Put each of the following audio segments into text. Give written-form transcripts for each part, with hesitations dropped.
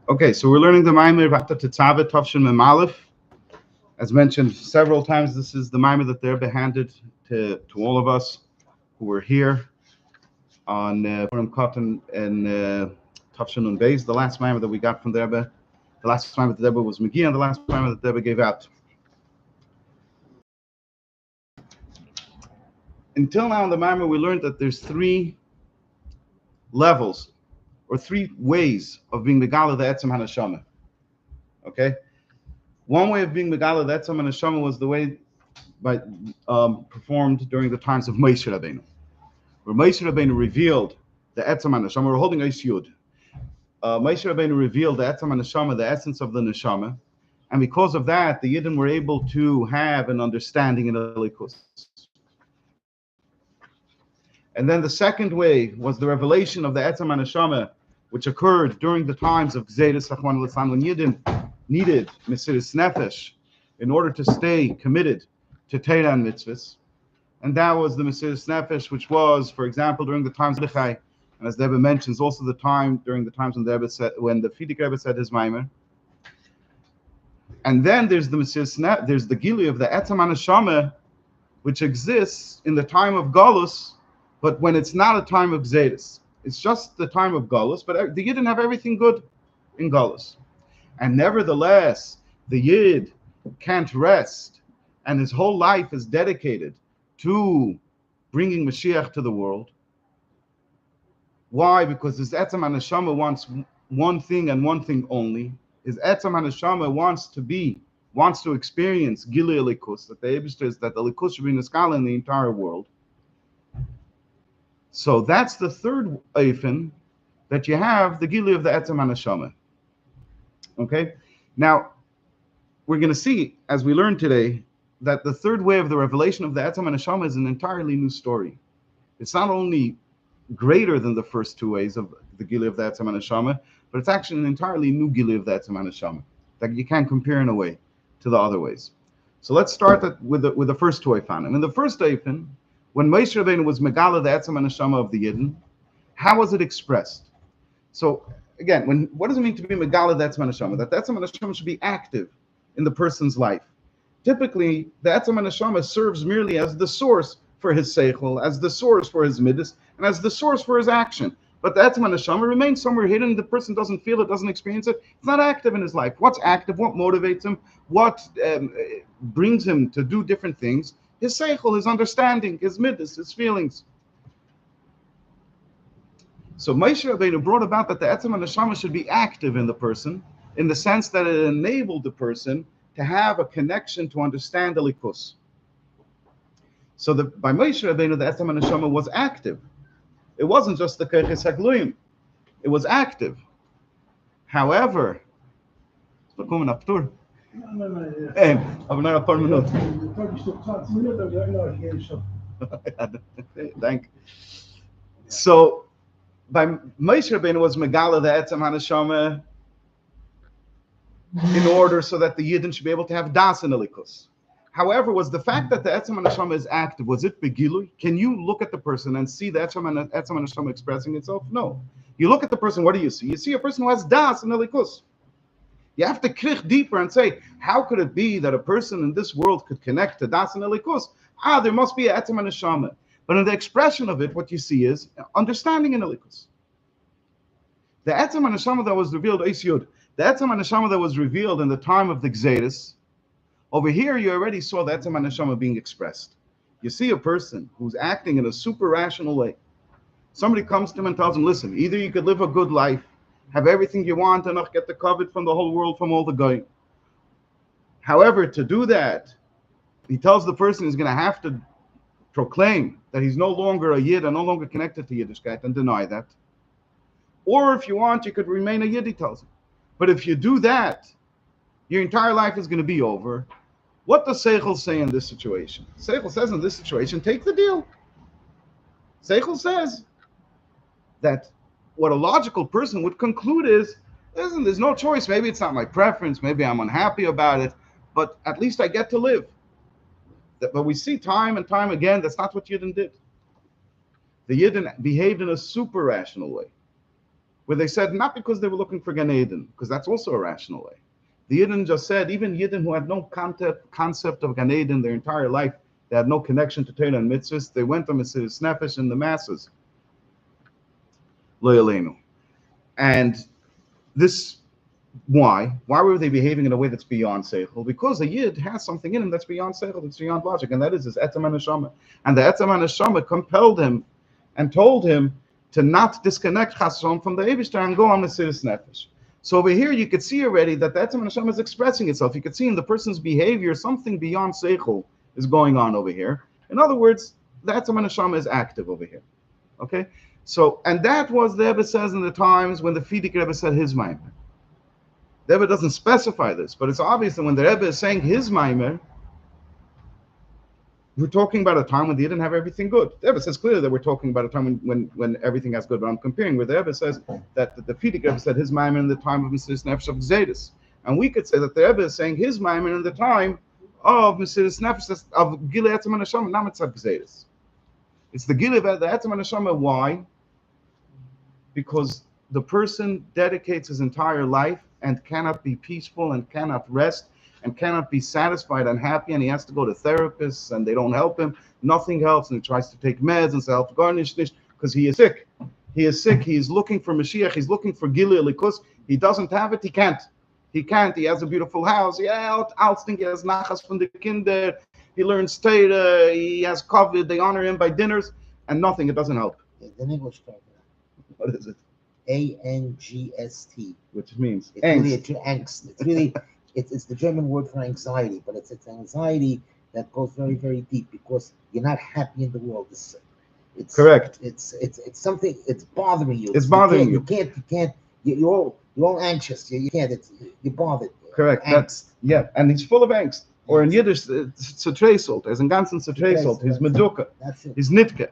Okay, so we're learning the Maimer about the Tetzaveh Tavshin Mem Aleph. As mentioned several times, this is the Maimer that the Rebbe handed to all of us who were here on Purim Cotton and Tavshin and Beis. The last Maimer that we got from the Rebbe, the last Maimer that the Rebbe was Megi, and the last Maimer that the Rebbe gave out. Until now in the Maimer, we learned that there's three levels or three ways of being Megala the Etzem HaNeshama. Okay? One way of being Megala the Etzem HaNeshama was the way performed during the times of Moshe Rabbeinu, where Moshe Rabbeinu revealed the Etzem HaNeshama. We're holding Eis Yud. Moshe Rabbeinu revealed the Etzem HaNeshama, the essence of the Neshama, and because of that, the Yidden were able to have an understanding in the Likus. And then the second way was the revelation of the Etzem HaNeshama, which occurred during the times of Gzeiras Rachman Litzlan, when Yidden needed Mesiras Nefesh in order to stay committed to Torah and mitzvahs. And that was the Mesiras Nefesh, which was, for example, during the times of Chai, and as the Rebbe mentions, also during the times when the Rebbe said, when the Frierdiker Rebbe said his Maimer. And then there's the Mesiras Nefesh, there's the Gili of the Etzem HaNeshama, which exists in the time of Galus, but when it's not a time of Gzeiras. It's just the time of Galus, but the Yid didn't have everything good in Galus. And nevertheless, the Yid can't rest, and his whole life is dedicated to bringing Mashiach to the world. Why? Because his Etzem HaNeshama wants one thing and one thing only. His Etzem HaNeshama wants to experience Gili Elikus, that the Elikus should be in the skala in the entire world. So that's the third Eifen, that you have the Gili of the Etzem HaNeshama. Okay? Now, we're going to see, as we learn today, that the third way of the revelation of the Etzem HaNeshama is an entirely new story. It's not only greater than the first two ways of the Gili of the Etzem HaNeshama, but it's actually an entirely new Gili of the Etzem HaNeshama that you can't compare in a way to the other ways. So let's start with the first two Eifanim. In the first Eifen, when Moshe Rabbeinu was Megala the Etzem HaNeshama of the Yidden, how was it expressed? So again, what does it mean to be Megala the Etzem HaNeshama? That the Etzem HaNeshama should be active in the person's life. Typically, the Etzem HaNeshama serves merely as the source for his seichel, as the source for his midas, and as the source for his action. But the Etzem HaNeshama remains somewhere hidden. The person doesn't feel it, doesn't experience it. It's not active in his life. What's active? What motivates him? What brings him to do different things? His seichel, his understanding, his midas, his feelings. So Moshe Rabbeinu brought about that the Etzem HaNeshama should be active in the person, in the sense that it enabled the person to have a connection to understand the likus. So by Moshe Rabbeinu, the Etzem HaNeshama was active. It wasn't just the Keches HaGluyim. It was active. However, Thank. So, by Moshe Rabbeinu was Megala the Etzem HaNeshama in order so that the Yidden should be able to have das in the likus. However, was the fact that the Etzem HaNeshama is active, was it begilui? Can you look at the person and see the Etzem HaNeshama expressing itself? No. You look at the person, what do you see? You see a person who has das in the likus. You have to krich deeper and say, how could it be that a person in this world could connect to das and elikus? There must be an Etzem HaNeshama. But in the expression of it, what you see is understanding in elikus. The Etzem HaNeshama that was revealed, Eis Yud, the Etzem HaNeshama that was revealed in the time of the Gzeiras, over here you already saw the Etzem HaNeshama being expressed. You see a person who's acting in a super rational way. Somebody comes to him and tells him, listen, either you could live a good life, have everything you want, and not get the covet from the whole world, from all the goyim. However, to do that, he tells the person he's going to have to proclaim that he's no longer a Yid and no longer connected to Yiddishkeit and deny that. Or if you want, you could remain a Yid, he tells him. But if you do that, your entire life is going to be over. What does Seichel say in this situation? Seichel says in this situation, take the deal. Seichel says that what a logical person would conclude is, listen, there's no choice. Maybe it's not my preference. Maybe I'm unhappy about it. But at least I get to live. But we see time and time again, that's not what Yidden did. The Yidden behaved in a super rational way. where they said not because they were looking for Gan Eden, because that's also a rational way. The Yidden just said, even Yidden who had no concept of Gan Eden their entire life, they had no connection to Torah and mitzvahs, they went to Mesiris Nefesh in the masses. Lo Yaleinu. And this, why? Why were they behaving in a way that's beyond Seichel? Because a Yid has something in him that's beyond Seichel, that's beyond logic, and that is his Etzem HaNeshama. And the Etzem HaNeshama compelled him and told him to not disconnect Chasson from the Eibishter and go on Mesiris Nefesh. So over here, you could see already that the Etzem HaNeshama is expressing itself. You could see in the person's behavior, something beyond Seichel is going on over here. In other words, the Etzem HaNeshama is active over here. Okay? So, and that was, the Rebbe says, in the times when the Fidik Rebbe said his Maimer. The Rebbe doesn't specify this, but it's obvious that when the Rebbe is saying his Maimer, we're talking about a time when they didn't have everything good. The Rebbe says clearly that we're talking about a time when everything has good, but I'm comparing where the Rebbe says that the Fidik Rebbe said his Maimer in the time of Mesiris Nefesh of Zedis. And we could say that the Rebbe is saying his Maimer in the time of Mesiris Nefesh of Gilei Etzem HaNeshama, not Mitzvah Zedis. It's the Gilei of the Etzem HaNeshama. Why? Because the person dedicates his entire life and cannot be peaceful and cannot rest and cannot be satisfied and happy, and he has to go to therapists and they don't help him. Nothing helps, and he tries to take meds and self garnish because he is sick. He is sick. He is looking for Mashiach. He's looking for Gilui Elikus. He doesn't have it. He can't. He can't. He has a beautiful house. Yeah, Alsting, he has nachas from the kinder. He learns Torah. He has COVID. They honor him by dinners, and nothing. It doesn't help. The English term. What is it? ANGST. Which means it's angst. Really angst. It's really it's the German word for anxiety, but it's anxiety that goes very, very deep because you're not happy in the world. It's correct. It's something. It's bothering you. It's bothering you. You can't. You're all anxious. You can't. You're bothered. Correct. That's and he's full of angst. Or in Yiddish, Zertreisselt. As in ganzen Zertreisselt. He's meduka. He's nitke.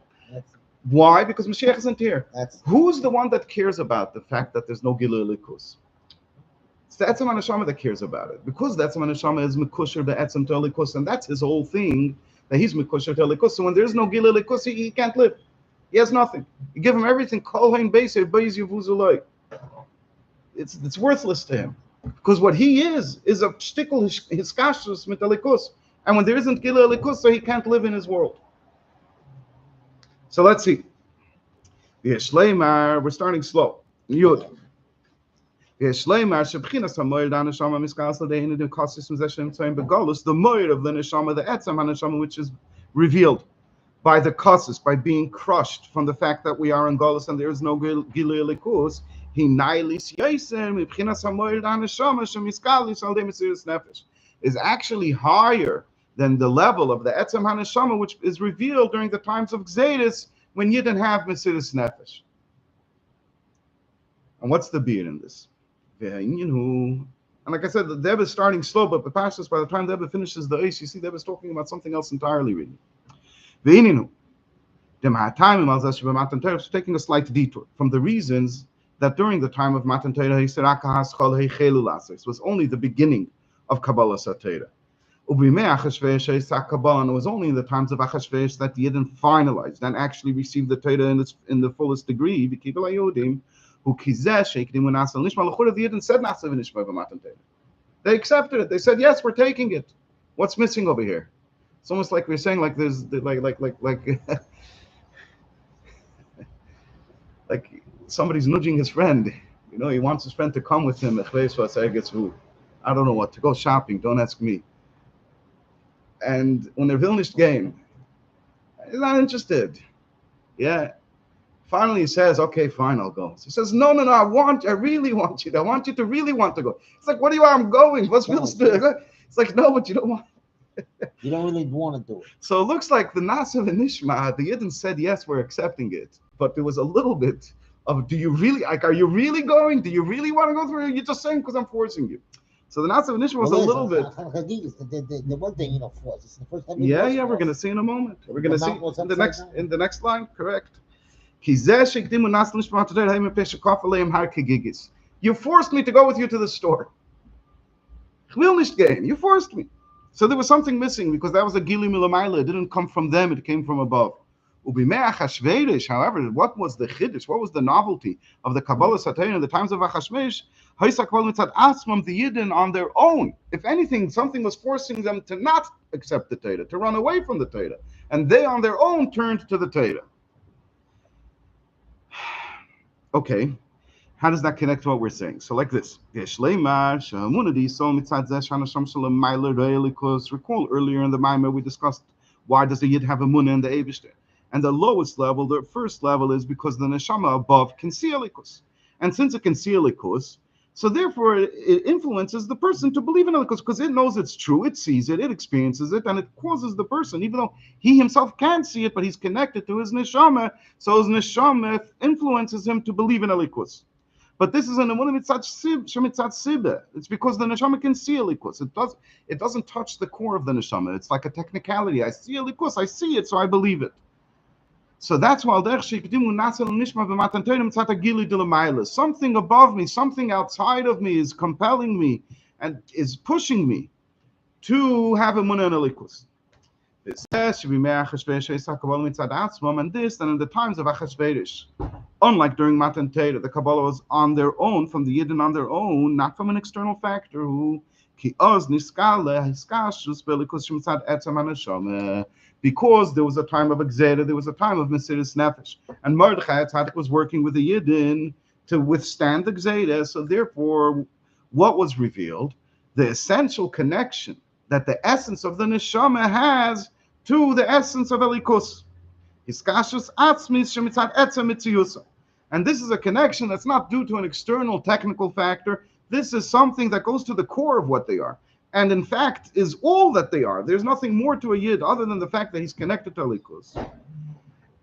Why? Because Mashiach isn't here. Who's the one that cares about the fact that there's no Gilui Elikus? It's the Etzem HaNeshama that cares about it. Because the Etzem HaNeshama is Mekusher be'etzem to Elikus, and that's his whole thing, that he's Mekusher to Elikus. So when there's no Gilui Elikus, he can't live. He has nothing. You give him everything. Kol hein beiser beis yivuzuloi. It's worthless to him. Because what he is a shtickle hiskashrus mit Elikus. And when there isn't Gilui Elikus, so he can't live in his world. So let's see. We're starting slow. Yud. The moed of the neshama, the etzem haneshama, which is revealed by the kasus, by being crushed from the fact that we are in galus and there is no gilui elikus. He nailis yaisen mibchinas hamoed haneshama shemiskalis al demesiris nefesh is actually higher than the level of the etzem haneshama, which is revealed during the times of Gzedis when you didn't have Mesiris Nefesh. And what's the beer in this? And like I said, the Rebbe is starting slow, but the Pashas, by the time the Rebbe finishes the Eish, you see the Rebbe is talking about something else entirely, really. Taking a slight detour from the reasons that during the time of Matan Torah, he said, it was only the beginning of Kabbalah Satera. It was only in the times of Achashverosh that the Yidden finalized and actually received the Torah in the fullest degree. The Yidden said Nasa v'nishma b'matan Torah. They accepted it. They said, yes, we're taking it. What's missing over here? It's almost like we're saying, like there's like somebody's nudging his friend. You know, he wants his friend to come with him. I don't know what, to go shopping. Don't ask me. And when they're Vilnish game, he's not interested. Yeah. Finally, he says, okay, fine, I'll go. So he says, no, I really want you. I want you to really want to go. It's like, what do you want? I'm going. What's Vilnish? It's like, no, but you don't want. You don't really want to do it. So it looks like the Nasa and Nishma, the Yidden said, yes, we're accepting it. But there was a little bit of, do you really, like, are you really going? Do you really want to go through it? You're just saying because I'm forcing you. So the Nasa and Nishma was a little bit. The one thing, force. It's the first time yeah, we're going to see in a moment. We're going to see in the next line, correct. You forced me to go with you to the store. You forced me. So there was something missing because that was a Gili Milamayla. It didn't come from them, it came from above. Ubimei Achashverosh, however, what was the chiddush? What was the novelty of the Kabbalah Satayr in the times of Achashverosh? Haisa Kabbalah Mitzad Asmam, the Yidden on their own. If anything, something was forcing them to not accept the Torah, to run away from the Torah, and they on their own turned to the Torah. Okay, how does that connect to what we're saying? So, like this: recall earlier in the Maimer we discussed why does the Yid have a munah in the Eibishter, and the lowest level, the first level, is because the neshama above can see elikus, and since it can see elikus, so therefore it influences the person to believe in elikus because it knows it's true, it sees it, it experiences it, and it causes the person, even though he himself can't see it, but he's connected to his neshama, so his neshama influences him to believe in elikus. But this is an emunah mitzat sibeh. It's because the neshama can see elikus. It doesn't touch the core of the neshama. It's like a technicality. I see elikus. I see it, so I believe it. So that's why something above me, something outside of me is compelling me and is pushing me to have emunah and elikus. It says should be and this, and in the times of Achashverosh. Unlike during Matan Torah, the Kabbalah was on their own, from the Yidden on their own, not from an external factor. Because there was a time of Exeda, there was a time of Mesiris Nefesh, and Mordechai Tzaddik was working with the Yidden to withstand the Exeda. So therefore, what was revealed? The essential connection that the essence of the Neshama has to the essence of Elikus. And this is a connection that's not due to an external technical factor. This is something that goes to the core of what they are, and in fact is all that they are. There's nothing more to a Yid other than the fact that he's connected to Elikus.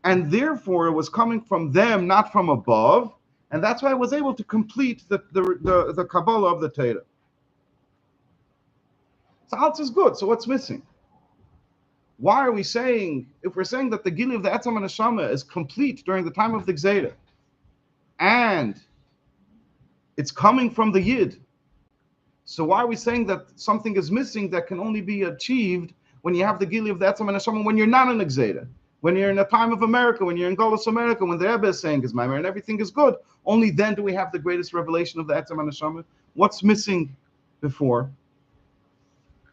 And therefore it was coming from them, not from above, and that's why I was able to complete the Kabbalah of the Torah. So Alts is good, so what's missing? Why are we saying, if we're saying that the Gili of the Etzam and Neshama is complete during the time of the Gzeda, and it's coming from the Yid, so why are we saying that something is missing that can only be achieved when you have the Gili of the Etzam and Neshama, when you're not in a Gzeda, when you're in a time of America, when you're in Golos America, when the Rebbe is saying his Maimer and everything is good, only then do we have the greatest revelation of the Etzam and Neshama? What's missing before?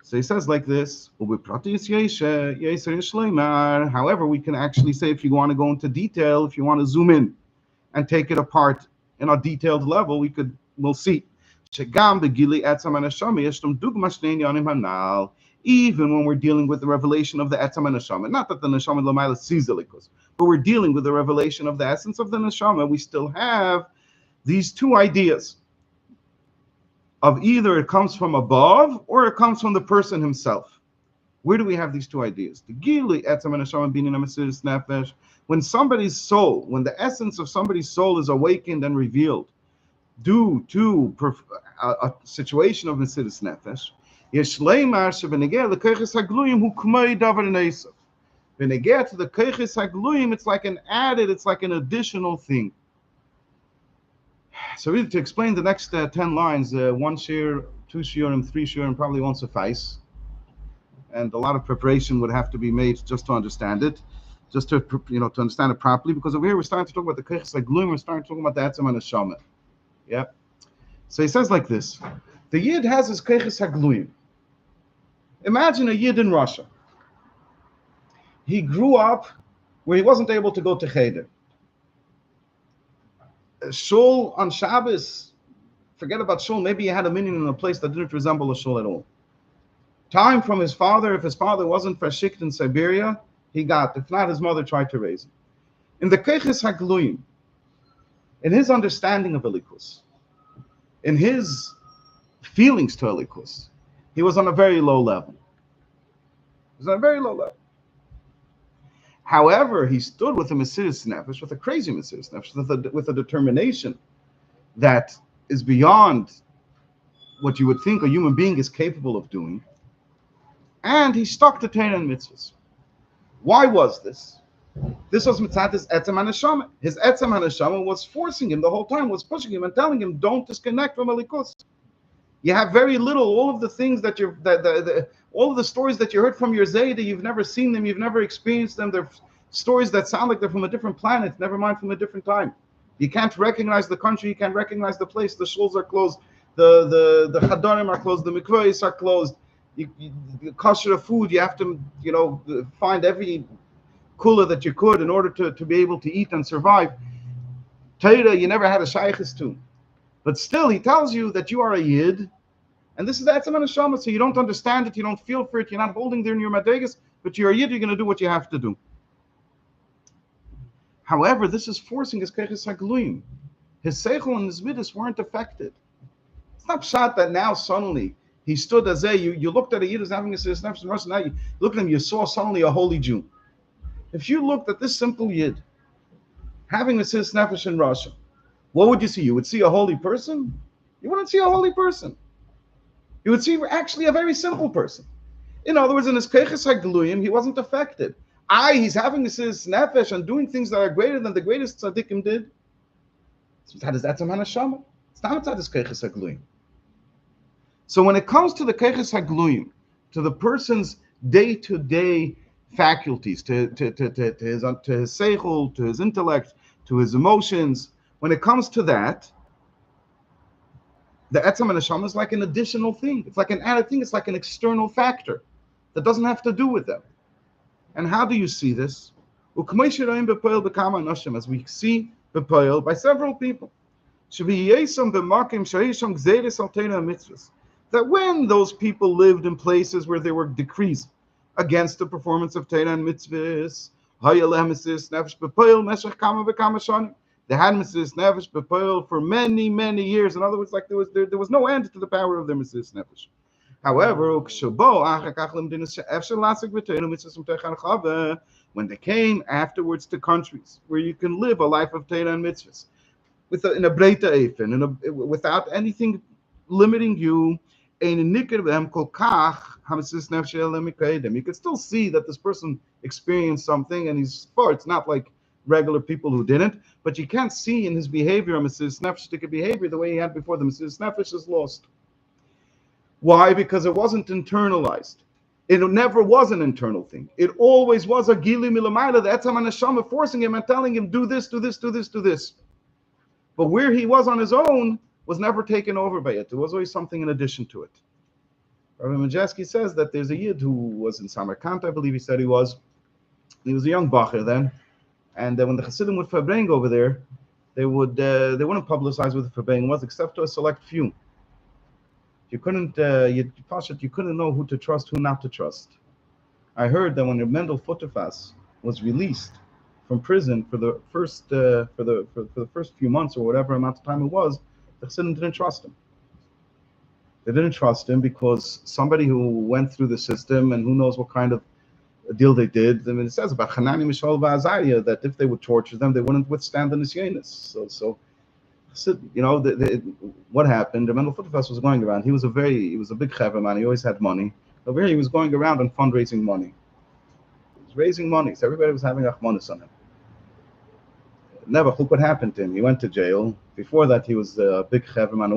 So he says like this, however, we can actually say, if you want to go into detail, if you want to zoom in and take it apart in a detailed level, we'll see. Even when we're dealing with the revelation of the Etzam and Neshama, not that the Neshama L'mayla sees elikus, but we're dealing with the revelation of the essence of the Neshama, we still have these two ideas of either it comes from above or it comes from the person himself. Where do we have these two ideas? The Gili Etzam and Neshama being in a Mesiris Nefesh, when somebody's soul, when the essence of somebody's soul is awakened and revealed due to a situation of Mesiris Nefesh, Yeshleimar shebenegeh lekeiches hagluyim hu k'may davar neisov. Benegeh to the keiches hagluyim, it's like an added, it's like an additional thing. So really, to explain the next 10 lines, one shir, two shiurim, three shiurim probably won't suffice, and a lot of preparation would have to be made just to understand it, just to to understand it properly. Because over here we're starting to talk about the keiches hagluyim, we're starting to talk about the etzem and neshama. Yeah. So he says like this: the Yid has his keiches hagluyim. Imagine a Yid in Russia. He grew up where he wasn't able to go to Cheder. Shul on Shabbos, forget about shul, maybe he had a minyan in a place that didn't resemble a shul at all. Time from his father, if his father wasn't fashikt in Siberia, he got, if not, his mother tried to raise him. In the Keiches HaGluyim, in his understanding of Elikus, in his feelings to Elikus, he was on a very low level. He was on a very low level. However, he stood with a Mesiris Nefesh, with a crazy Mesiris Nefesh, with a determination that is beyond what you would think a human being is capable of doing. And he stuck to Torah and mitzvahs. Why was this? This was mitzat his etzem haneshama. His etzem haneshama was forcing him the whole time, was pushing him and telling him, don't disconnect from Elikus. You have very little, all of the things that all of the stories that you heard from your Zayda, you've never seen them, you've never experienced them. Stories that sound like they're from a different planet, never mind from a different time. You can't recognize the country, you can't recognize the place. The shuls are closed, the chadarim are closed, the mikvahs are closed. You kosher food, you have to, find every kula that you could in order to be able to eat and survive. Torah, you never had a shaykhis to. But still, he tells you that you are a yid, and this is the etzem neshama, so you don't understand it, you don't feel for it, you're not holding there in your madregas, but you're a yid, you're going to do what you have to do. However, this is forcing his keches hagluyim. His seichel and his midas weren't affected. It's not shot that now suddenly he stood as you looked at a yid as having a serious nefesh in Russia, now you look at him, you saw suddenly a holy Jew. If you looked at this simple yid having a serious nefesh in Russia, what would you see? You would see a holy person? You wouldn't see a holy person. You would see actually a very simple person. In other words, in his keches hagluyim, he wasn't affected. He's having his nefesh and doing things that are greater than the greatest tzaddikim did. So that is etzem haneshama. It's not outside his keches hagluyim. So when it comes to the keches hagluyim, to the person's day-to-day faculties, to his seichel, to his intellect, to his emotions, when it comes to that, the etzem haneshama is like an additional thing. It's like an added thing. It's like an external factor that doesn't have to do with them. And how do you see this? As we see bepoil by several people. That when those people lived in places where there were decrees against the performance of Torah and mitzvahs, they had mitzvahs nefesh bepoil for many, many years. In other words, like there was no end to the power of their mitzvahs nefesh. However, when they came afterwards to countries where you can live a life of Torah and mitzvahs, in a breita efen, without anything limiting you, you could still see that this person experienced something, and he's far. It's not like regular people who didn't, but you can't see in his behavior a Mesiris Nefesh behavior the way he had before. The Mesiris Nefesh is lost. Why? Because it wasn't internalized. It never was an internal thing. It always was a gili milamayla, the etzem haneshama forcing him and telling him, do this, do this, do this, do this. But where he was on his own was never taken over by it. There was always something in addition to it. Rabbi Majeski says that there's a yid who was in Samarkand, I believe he said he was. He was a young bacher then. And when the Hasidim would farbring over there, they wouldn't publicize what the farbring was, except to a select few. You couldn't know who to trust, who not to trust. I heard that when Mendel Futterfass was released from prison for the first few months or whatever amount of time it was, the Chassidim didn't trust him. They didn't trust him because somebody who went through the system and who knows what kind of deal they did. I mean, it says about Hanani, Mishael, Va'azariah that if they would torture them, they wouldn't withstand the nisyonis. So what happened? The Mendel Futterfass was going around. He was a big chaver man. He always had money. Over here, he was going around and fundraising money. He was raising money, so everybody was having achmanis on him. Never, look what happened to him. He went to jail. Before that, he was a big chaver man.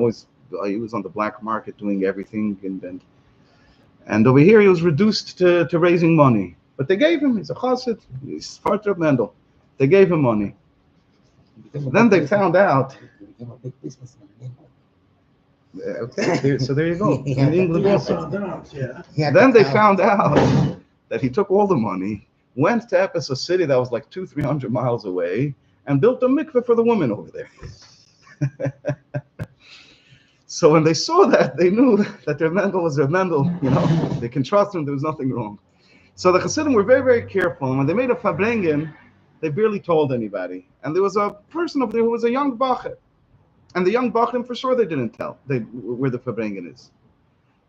He was on the black market doing everything, and over here he was reduced to raising money. But they gave him. He's a chassid. He's part of Mendel. They gave him money. Then they found out. A big businessman. Okay, so there you go. In England also. Then they found out that he took all the money, went to Ephesus city that was like 200-300 miles away, and built a mikveh for the women over there. So when they saw that, they knew that their Mendel was their Mendel. They can trust him. There was nothing wrong. So the Chassidim were very, very careful. And when they made a farbrengen, they barely told anybody. And there was a person over there who was a young bacher. And the young bachrim, for sure, they didn't tell where the farbrengen is.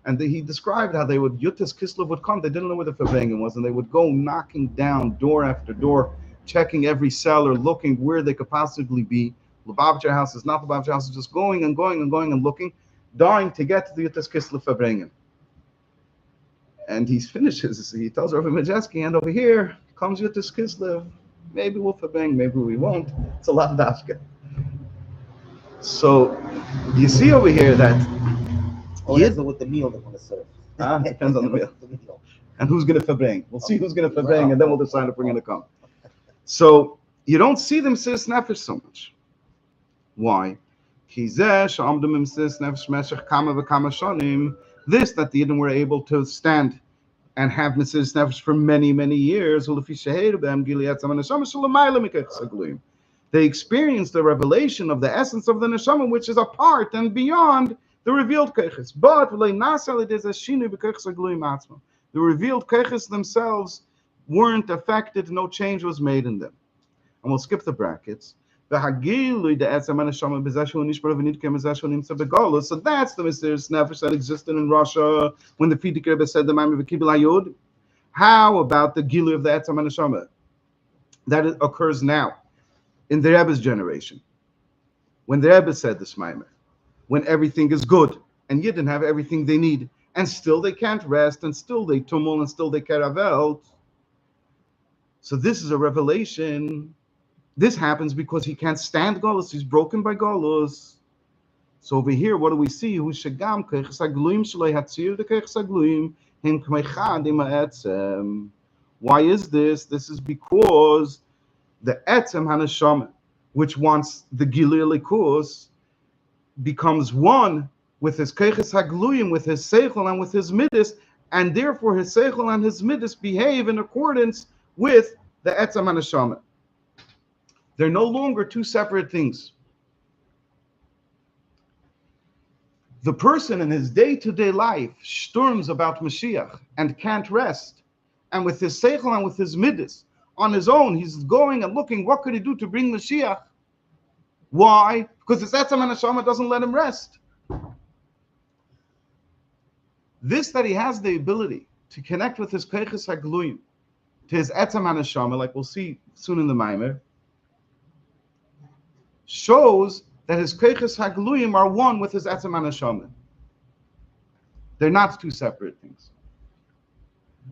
And he described how they would, Yutas Kislev would come, they didn't know where the farbrengen was, and they would go knocking down door after door, checking every cellar, looking where they could possibly be. Lubavitcher house is not Lubavitcher house, just going and going and going and looking, dying to get to the Yutas Kislev farbrengen. And he finishes, he tells Rabbi Majeski, and over here comes Yutas Kislev. Maybe we'll farbrengen, maybe we won't. It's a lot dafka. So you see over here that with the meal they're going to serve. Depends on the meal. And who's going to farbring. We'll see who's going to farbring, and then we'll decide if we're going to come. So you don't see them Mesiris Nefesh so much. Why? This that the Yidden were able to stand and have Mesiris Nefesh for many, many years. They experienced the revelation of the essence of the neshama, which is apart and beyond the revealed keches. But the revealed keches themselves weren't affected, no change was made in them. And we'll skip the brackets. So that's the mysterious nefesh that existed in Russia when the Frierdiker Rebbe said the Maimon V'Kibul Hayod. How about the Gilu of the Etzem Neshama that occurs now in the Rebbe's generation? When the Rebbe said this Maimon, when everything is good and Yidden have everything they need, and still they can't rest, and still they tumul, and still they karavel. So this is a revelation. This happens because he can't stand Golus. He's broken by Golus. So over here, what do we see? Who shagam keiches hagluim shloi hatzir the keiches hagluim him kmeichad im ha'etzem. Why is this? This is because the etzem haneshama, which wants the gilui likus, becomes one with his keiches hagluyim, with his seichel and with his midas, and therefore his seichel and his midas behave in accordance with the etzem haneshama. They're no longer two separate things. The person in his day-to-day life storms about Mashiach and can't rest. And with his seichel and with his midas, on his own, he's going and looking, what could he do to bring Mashiach? Why? Because his etzem and neshama doesn't let him rest. This, that he has the ability to connect with his keiches hagluyim, to his etzem and neshama, like we'll see soon in the Maimer, shows that his keiches hagluyim are one with his etzem haneshama. They're not two separate things.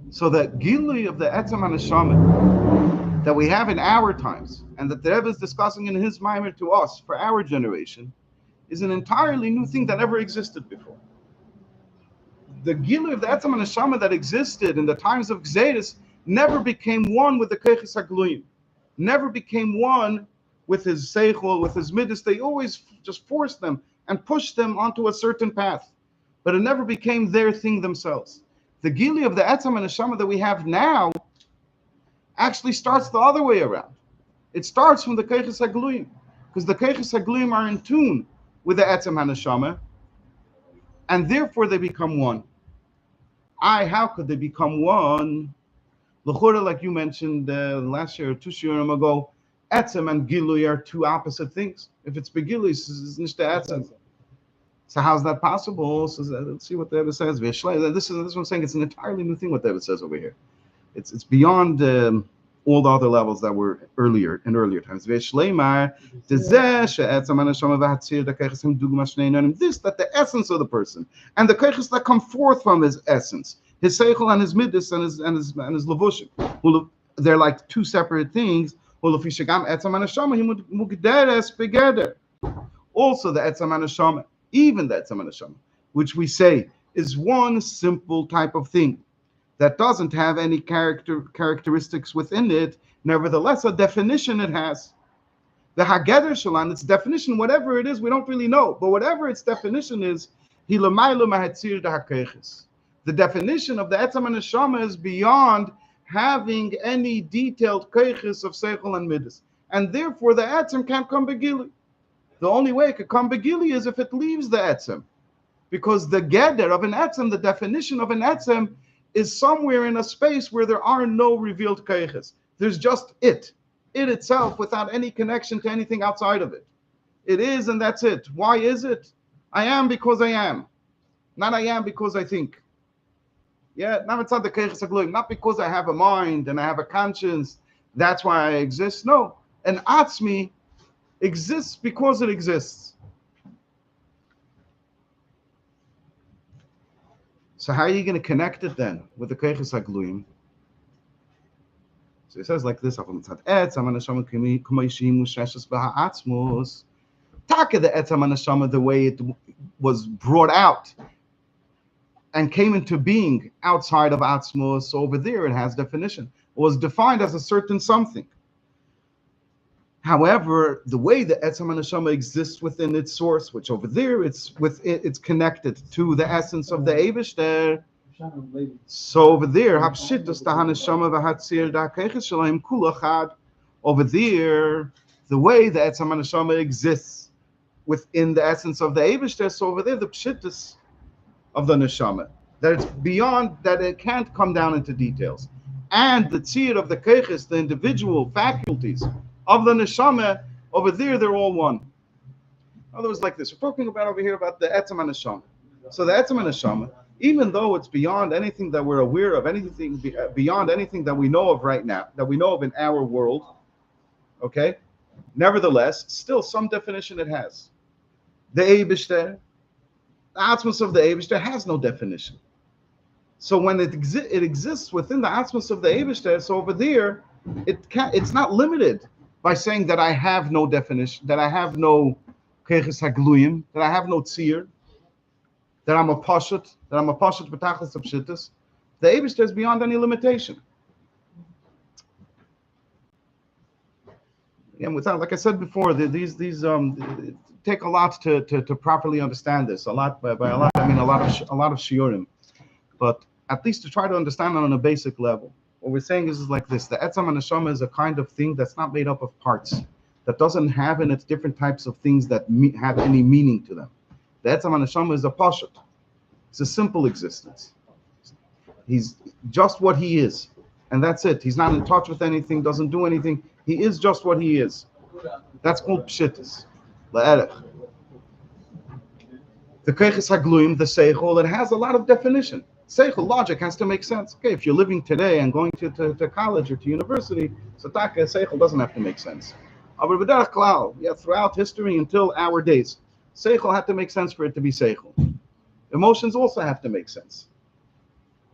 So the gilui of the etzem haneshama that we have in our times, and that the Rebbe is discussing in his Maimer to us for our generation, is an entirely new thing that never existed before. The gilui of the etzem haneshama that existed in the times of Gzeris never became one with the keiches hagluyim, never became one with his seichel, with his midas. They always just forced them and pushed them onto a certain path, but it never became their thing themselves. The gili of the etzem and neshama that we have now actually starts the other way around. It starts from the keiches hagluyim, because the keiches hagluyim are in tune with the etzem and neshama, and therefore they become one. How could they become one? L'chora, like you mentioned last year or 2 years ago, etzem and gilui are two opposite things. If it's begilui, it's nicht the etzem. So how's that possible? So let's see what the Rebbe says. This is what I'm saying. It's an entirely new thing what the Rebbe says over here. It's beyond all the other levels that were earlier in earlier times. This that the essence of the person and the keiches that come forth from his essence, his seichel and his midas and his levushim, they're like two separate things. Also, the etzem haneshama, even the etzem haneshama, which we say is one simple type of thing that doesn't have any characteristics within it. Nevertheless, a definition it has. The hageder shalan, its definition, whatever it is, we don't really know, but whatever its definition is, the definition of the etzem haneshama is beyond having any detailed keiches of seichel and midas, and therefore the etzem can't come begili. The only way it could come begili is if it leaves the etzem, because the geder of an etzem, the definition of an etzem, is somewhere in a space where there are no revealed keiches. There's just it itself, without any connection to anything outside of it. It is, and that's it. Why is it? I am because I am, not I am because I think. Yeah, not because I have a mind and I have a conscience, that's why I exist. No, an atzmi exists because it exists. So how are you going to connect it then with the keiches hagluyim? So it says like this: Taka the etzem haneshama, the way it was brought out and came into being outside of Atzmos, so over there it has definition. It was defined as a certain something. However, the way the Etzem and Neshama exists within its source, which over there it's connected to the essence of the Eibishter. So over there, Hapshitus Tahaneshama v'Hatzir Da'Keiches Shalaim Kula Chad. Over there, the way the Etzem and Neshama exists within the essence of the Eibishter. So over there, the Pshitus of the Neshama, that it's beyond, that it can't come down into details. And the tzir of the keiches, the individual faculties of the neshama, over there, they're all one. In other words, like this, we're talking about over here about the etzem and neshama. So the etzem and neshama, even though it's beyond anything that we're aware of, anything beyond anything that we know of right now, that we know of in our world, okay? Nevertheless, still some definition it has. The Eibishter, the Atzmos of the Eibishter has no definition. So when it exists within the Atzmos of the Eibishter, so over there, it's not limited by saying that I have no definition, that I have no Keiches Hagluyim, that I have no Tzir, that I'm a Pashut B'tachlis of Shittas. The Eibishter is beyond any limitation. And without, like I said before, these take a lot to properly understand this. A lot, by a lot, I mean a lot of shiurim. But at least to try to understand it on a basic level. What we're saying is like this: the etzam and neshama is a kind of thing that's not made up of parts, that doesn't have in it different types of things that have any meaning to them. The etzam and neshama is a pashut. It's a simple existence. He's just what he is, and that's it. He's not in touch with anything, doesn't do anything. He is just what he is. That's called pshittis, la'erech. The keiches hagluyim, the seichel, it has a lot of definition. Seichel, logic, has to make sense. Okay, if you're living today and going to college or to university, so seichel doesn't have to make sense. Aber b'derech klal, yeah, throughout history until our days, seichel had to make sense for it to be seichel. Emotions also have to make sense.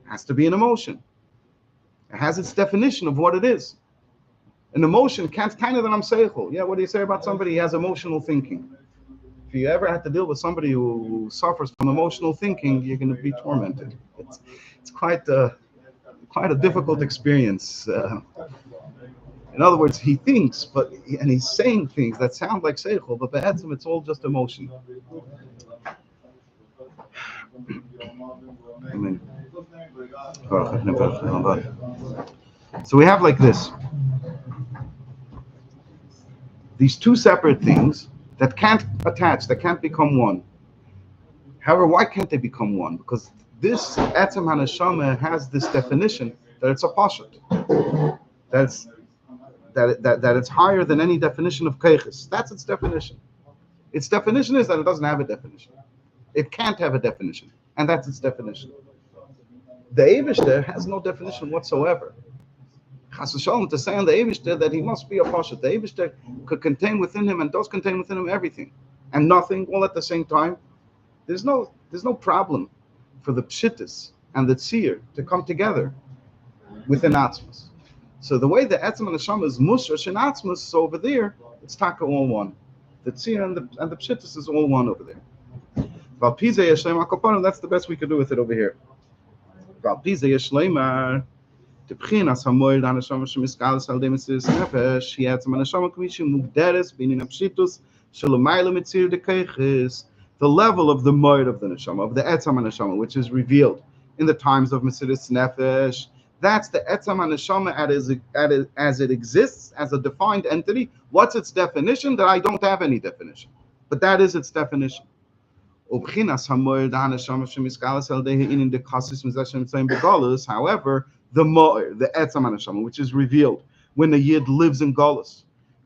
It has to be an emotion. It has its definition of what it is. An emotion can't kind of that I'm seichel. Yeah, what do you say about somebody who has emotional thinking? If you ever have to deal with somebody who suffers from emotional thinking, you're going to be tormented. It's quite a difficult experience. In other words, he thinks, and he's saying things that sound like seichel, but be'etzem it's all just emotion. Amen. So we have like this: these two separate things that can't attach, that can't become one. However, why can't they become one? Because this etzem haneshama has this definition that it's a pashut, that it's higher than any definition of keiches. That's its definition. Its definition is that it doesn't have a definition. It can't have a definition, and that's its definition. The Eibishter has no definition whatsoever. Chas v'shalom, to say on the Eibishter that he must be a pashut. The Eibishter could contain within him and does contain within him everything and nothing all at the same time. There's no problem for the pshittis and the tzir to come together within atzmos. So the way the etzem and the neshama is mushrash in atzmos, so over there it's taka all one. The tzir and the pshittis is all one over there. That's the best we could do with it over here. The Bchinas Hamoil Haneshama Shemiskalas Al Demesis Nefesh, he had some Haneshama Commission Mugderes, being in Apshitus, Shalomaila Mitzir de Keiches, the level of the Moed of the Neshama, of the Etzam Haneshama, which is revealed in the times of Mesiris Nefesh. That's the Etzam Haneshama as it exists, as a defined entity. What's its definition? That I don't have any definition, but that is its definition. However, the Etzam Haneshama, which is revealed when the Yid lives in Golus,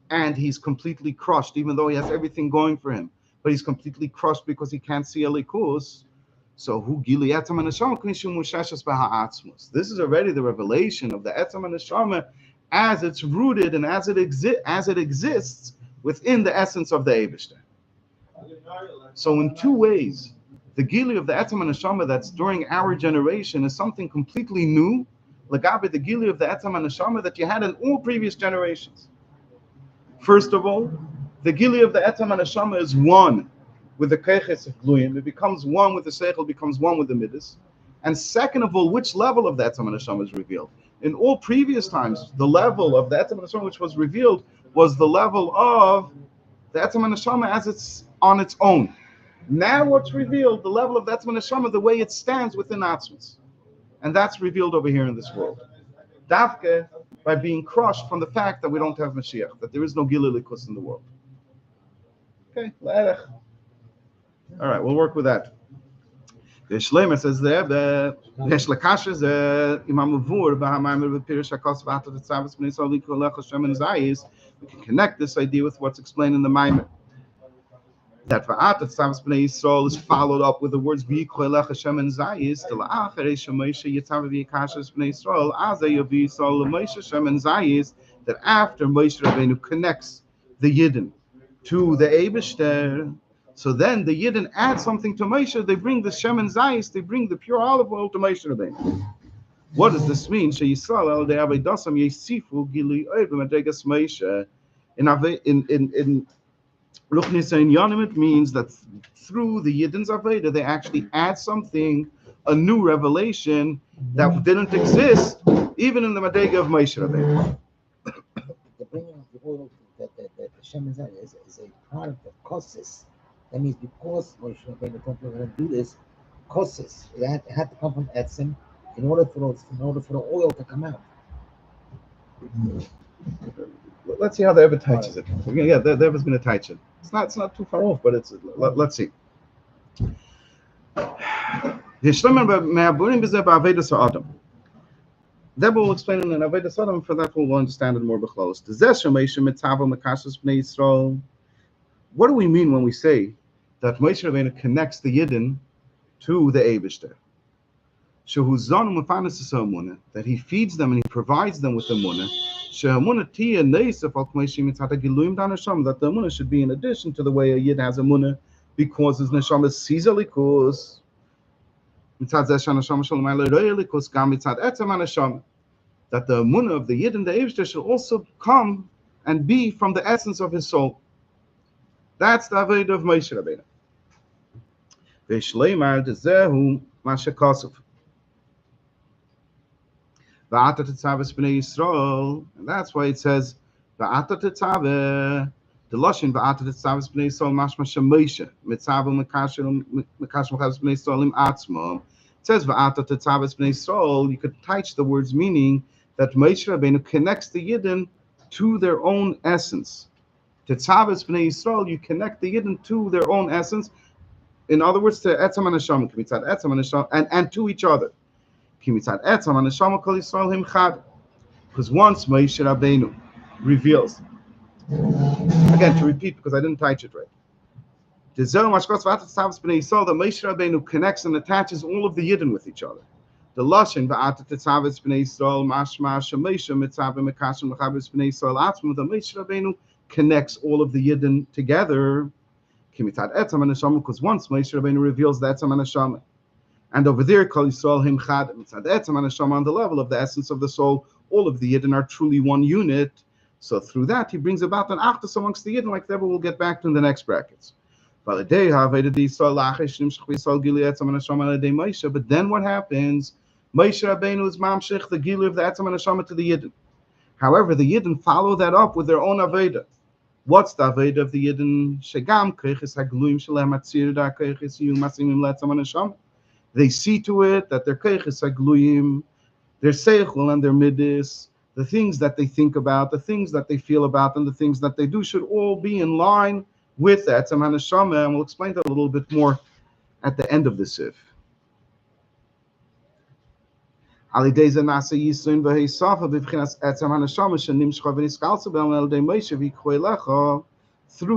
and he's completely crushed, even though he has everything going for him, but he's completely crushed because he can't see Elikus. So who Gili Etzam Haneshama K'mishum Mushashas B'Ha'atzmus. This is already the revelation of the Etzam Haneshama as it's rooted and as it exists within the essence of the Eibishter. So in two ways, the Gili of the Etzam Haneshama that's during our generation is something completely new. Lagabe, the Gili of the Etzam Haneshama that you had in all previous generations. First of all, the Gili of the Etzam Haneshama is one with the Keiches of Gluyim. It becomes one with the Seichel, becomes one with the Midas. And second of all, which level of the Etzam Haneshama is revealed? In all previous times, the level of the Etzam Haneshama which was revealed was the level of the Etzem Neshama as it's on its own. Now what's revealed, the level of the Etzem Neshama, the way it stands within Atzmus. And that's revealed over here in this world. Davke, by being crushed from the fact that we don't have Mashiach, that there is no Gililikus in the world. Okay, all right, we'll work with that. The Shleimer says there, the Shlakash is Imam Avur, Bahamaimer, Pirish Akos, Vata, the Tzavas, Minisol, Kolech, Hashem, and Zayis. We can connect this idea with what's explained in the Maimer. That Va'at Tzavas Bnei Yisrael is followed up with the words V'yikolech Hashem and Zayis. The La'achere Shemoshe Yitzaveh V'yikashas Bnei Yisrael Azay Yavi Yisrael L'Moshe Hashem and Zayis. That after Moshe Rabbeinu connects the Yidden to the Eibishter, so then the Yidden add something to Moshe. They bring the Shem and Zayis. They bring the pure olive oil to Moshe Rabbeinu. What does this mean? She Yisrael El De'avei Dasam Yesifu Gili Oiv B'Madregas Moshe. In Ruchnis and Yonim, it means that through the Yidden's Aveda, they actually add something, a new revelation that didn't exist even in the Madrega of Moshe Rabbeinu. The bringing of the oil that the Shem is a part of the kosis. That means because Moshe Rabbeinu told them to do this, kosis, it had to come from Etzim in order for the oil to come out. Let's see how the Rebbe teaches it. Yeah, the Rebbe's going to teach it. It's not too far off, but let's see. The Rebbe will explain in an Avodas Adam. For that, we'll understand it more close. What do we mean when we say that Moshe Rabbeinu connects the Yidden to the Eibishter? That he feeds them and he provides them with the munah. That the munah should be in addition to the way a Yid has a munah, because his neshama sees a likus. That the munah of the Yid and the Eibishter should also come and be from the essence of his soul. That's the avodah of Moshe Rabbeinu. V'shleimar dezehu mashakosuf. V'ata tetzaveh b'nei Yisrael, and that's why it says v'ata tetzaveh. The lashon v'ata tetzaveh b'nei Yisrael mashma shemoshe mitzaveh mekashem b'nei Yisrael im atzmo. It says v'ata tetzaveh b'nei Yisrael. You could touch the words meaning that Moshe Rabbeinu connects the Yidden to their own essence. Tetzaveh b'nei Yisrael, you connect the Yidden to their own essence. In other words, to etzam and neshama, and to each other. Because once Moshe Rabbeinu reveals, again to repeat because I didn't touch it right, the Moshe Rabbeinu connects and attaches all of the Yidden with each other. The lashon v'ata tetzaveh b'nei Yisrael mashma shemoshe mitzaveh mekashem l'chabes b'nei Yisrael atzmo. The Moshe Rabbeinu connects all of the Yidden together. Because once Moshe Rabbeinu reveals the etzam and neshama, and over there, Kol Yisrael Him Chad, Mitzad Etzam and Neshama, on the level of the essence of the soul, all of the Yidden are truly one unit. So through that, he brings about an Achdus amongst the Yidden, like that we'll get back to in the next brackets. But then what happens? Moshe Rabbeinu is Mamshech, the Gilu of the Etzam and Neshama to the Yidden. However, the Yidden follow that up with their own Aveda. What's the Aveda of the Yidden? Shegam Keiches Hagluim Shalem Atzir Da Keiches Yu Masimim Letzam and Neshama. They see to it that their keiches hagluyim, their seichel and their midis, the things that they think about, the things that they feel about, and the things that they do should all be in line with that. And we'll explain that a little bit more at the end of the sif. Through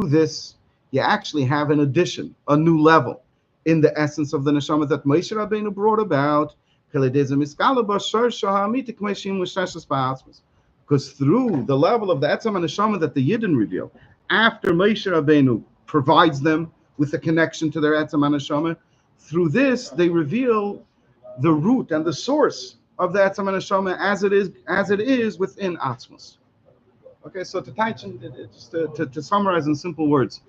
this, you actually have an addition, a new level in the essence of the neshama that Moshe Rabbeinu brought about, because through the level of the etzam and neshama that the Yidden reveal, after Moshe Rabbeinu provides them with a connection to their etzam and neshama, through this they reveal the root and the source of the etzam and neshama as it is within Atzmos. Okay, so to summarize in simple words.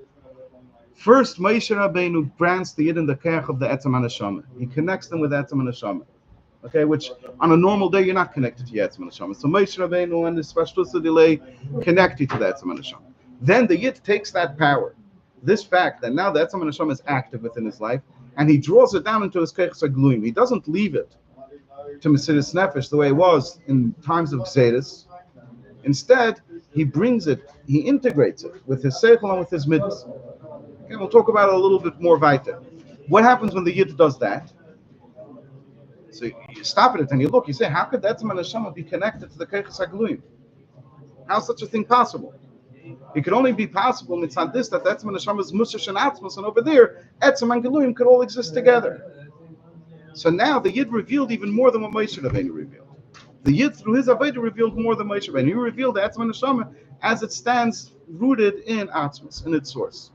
First, Moshe Rabbeinu grants the Yidden the kerch of the Etzam and Neshama. He connects them with Etzam and Neshama. Okay, which on a normal day you're not connected to Yetzim and Neshama. So Moshe Rabbeinu and the special delay connect you to the Yetzim and Neshama. Then the Yid takes that power, this fact that now the Yetzim and Neshama is active within his life, and he draws it down into his Keiches HaGluim. He doesn't leave it to Mesiris Nefesh the way it was in times of Gzeiris. Instead, he brings it, he integrates it with his Seichel and with his Midas. Okay, we'll talk about it a little bit more weiter. What happens when the Yid does that? So you stop at it and you look, you say, how could the Etzem and Neshama be connected to the Keiches HaGluim? How is such a thing possible? It could only be possible mitzad this, that the Etzem and Neshama is Mushash and Atzmos, and over there, Etzem and Geluim could all exist together. So now the Yid revealed even more than what Moshe Rabbeinu revealed. The Yid, through his Avodah, revealed more than Moshe Rabbeinu. He revealed the Etzem and Neshama as it stands rooted in Atzmos, in its source.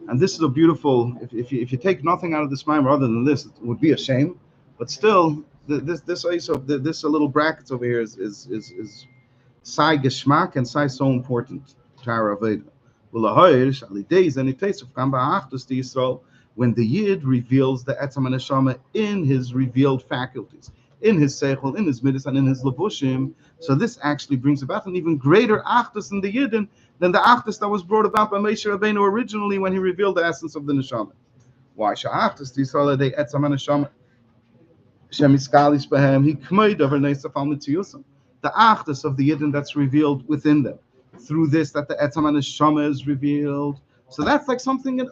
And this is a beautiful, if you take nothing out of this mimer other than this, it would be a shame. But still, this little brackets over here is Sai Geschmack and Sai so important to our Avodah. When the Yid reveals the Etzem and Neshama in his revealed faculties, in his Seichel, in his Midas, and in his Levushim, so this actually brings about an even greater Achdus in the Yidden than the Achdus that was brought about by Moshe Rabbeinu originally when he revealed the essence of the Neshama. Why? Sha'achdus Yisrael de Etzem and Neshama Shemiskalis behem he k'moid over neisaf al mitziyusam. The Achdus of the Yidden that's revealed within them through this, that the Etzem and Neshama is revealed. So that's like something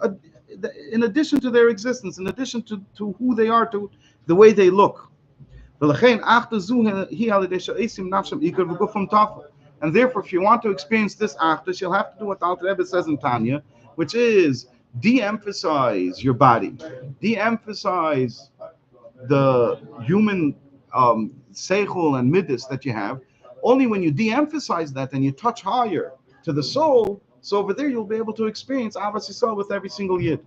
in addition to their existence, in addition to who they are, to the way they look. And therefore, if you want to experience this Achdus, you'll have to do what the Alter Rebbe says in Tanya, which is de-emphasize your body, de-emphasize the human seichel and midas that you have. Only when you de-emphasize that and you touch higher to the soul, so over there you'll be able to experience Avas Yisrael with every single Yid.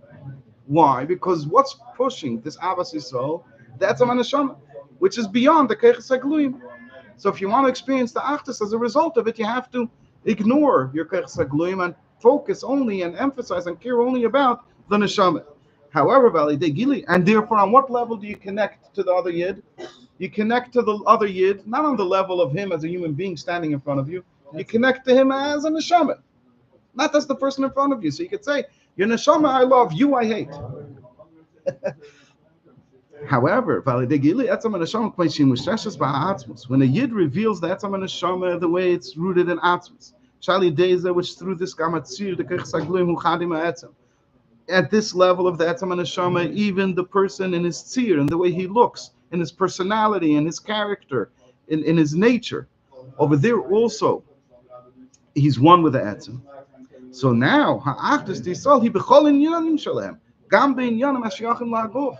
Why? Because what's pushing this Avas Yisrael? That's a Neshama, which is beyond the Keiches HaGluim. So if you want to experience the Achdus as a result of it, you have to ignore your Keiches HaGluim and focus only and emphasize and care only about the Neshama. However, and therefore, on what level do you connect to the other Yid? You connect to the other Yid, not on the level of him as a human being standing in front of you. You connect to him as a Neshama, not as the person in front of you. So you could say, your Neshama I love, you I hate. However, when a Yid reveals the Etzem and Neshama the way it's rooted in Atzmos, which through this Gamatzir, the Keiches HaGluim hu chadim ha'etzem, at this level of the Etzem and Neshama, even the person in his tzir, and the way he looks, in his personality, in his character, in his nature, over there also, he's one with the Etzem. So now, ha'achdus d'Yisrael, he b'chol inyanim shalem, gam b'inyanim ha'shiyachim la'aguf.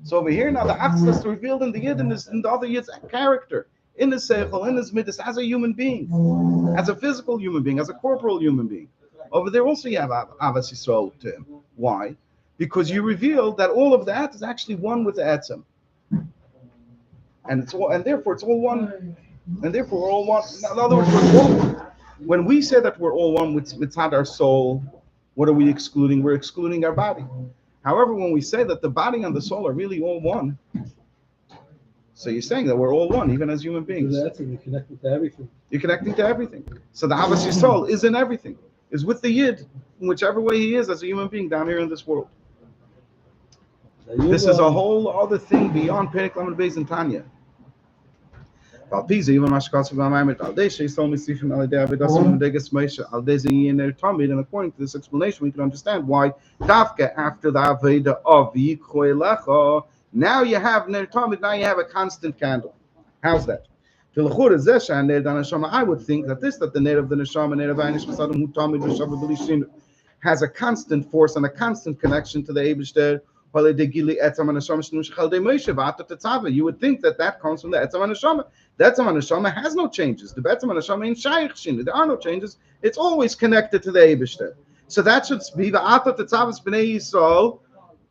So over here now, the Achdus that's revealed in the Yid, in the other Yid's character, in his seichel, in his midas, as a human being, as a physical human being, as a corporal human being. Over there also you have Avas Yisrael to him. Why? Because you reveal that all of that is actually one with the Etzem. And therefore it's all one. And therefore we're all one. In other words, we're all one. When we say that we're all one with mitzad our soul, what are we excluding? We're excluding our body. However, when we say that the body and the soul are really all one, so you're saying that we're all one, even as human beings. You're connecting to everything. You're connecting to everything. So the Avas Yisrael is in everything, is with the Yid, in whichever way he is as a human being down here in this world. This is a whole other thing beyond Perek Lamed Beis and Tanya. And according to this explanation, we can understand why Dafka after the Aveda of Yikhoelecha, now you have Ner Tamid, now you have a constant candle. How's that? I would think that the Ner of the Neshama, Ner of Einish Masadam Hu Tamid V'Shavah B'Lishin, has a constant force and a constant connection to the Eibishter. You would think that comes from the Etzem and Neshama. The Etzem and Neshama has no changes. The Etzem and Neshama in Shaykh Shin. There are no changes. It's always connected to the Eibishter. So that should be the Atat Tetzaveh B'nei Yisrael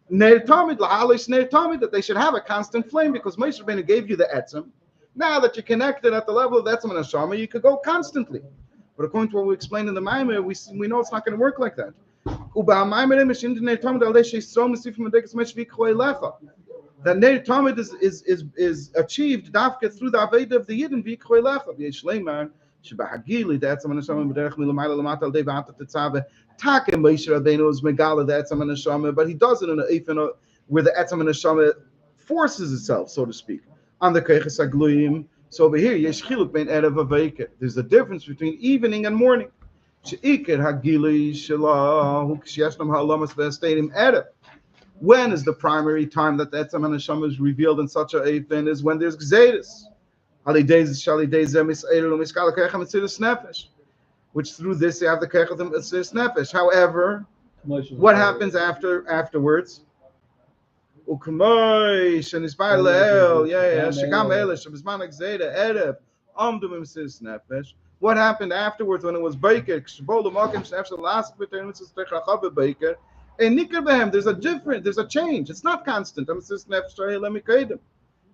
Ner Tamid L'Halish Ner Tamid, that they should have a constant flame, because Moshe Rabbeinu gave you the Etzem. Now that you're connected at the level of the Etzem and Neshama, you could go constantly. But according to what we explained in the Maimer, we know it's not going to work like that. That Ner Tamid is achieved dafka through the Aveda of the Yidden v'Yikroy Lecha v'Yishleimar shebahagili the Etzam Neshama b'derech milamayla l'mata al dei v'ata tetzaveh take Moshe Rabbeinu is megala the Etzam Neshama, but he does it in an eifin where the Etzam Neshama forces itself, so to speak, on the Keiches Hagluyim. So over here, yesh chiluk bein erev v'veiker. There's a difference between evening and morning. Sheikir hagili shelahu k'sheyeshnam ha'alamas v'esteinim erev. When is the primary time that the Etzam Neshama is revealed in such a eifin? Is when there's gzeres. Which through this you have the keiches of nefesh. However, what happens afterwards? What happened afterwards when it was baker? There's a change. It's not constant.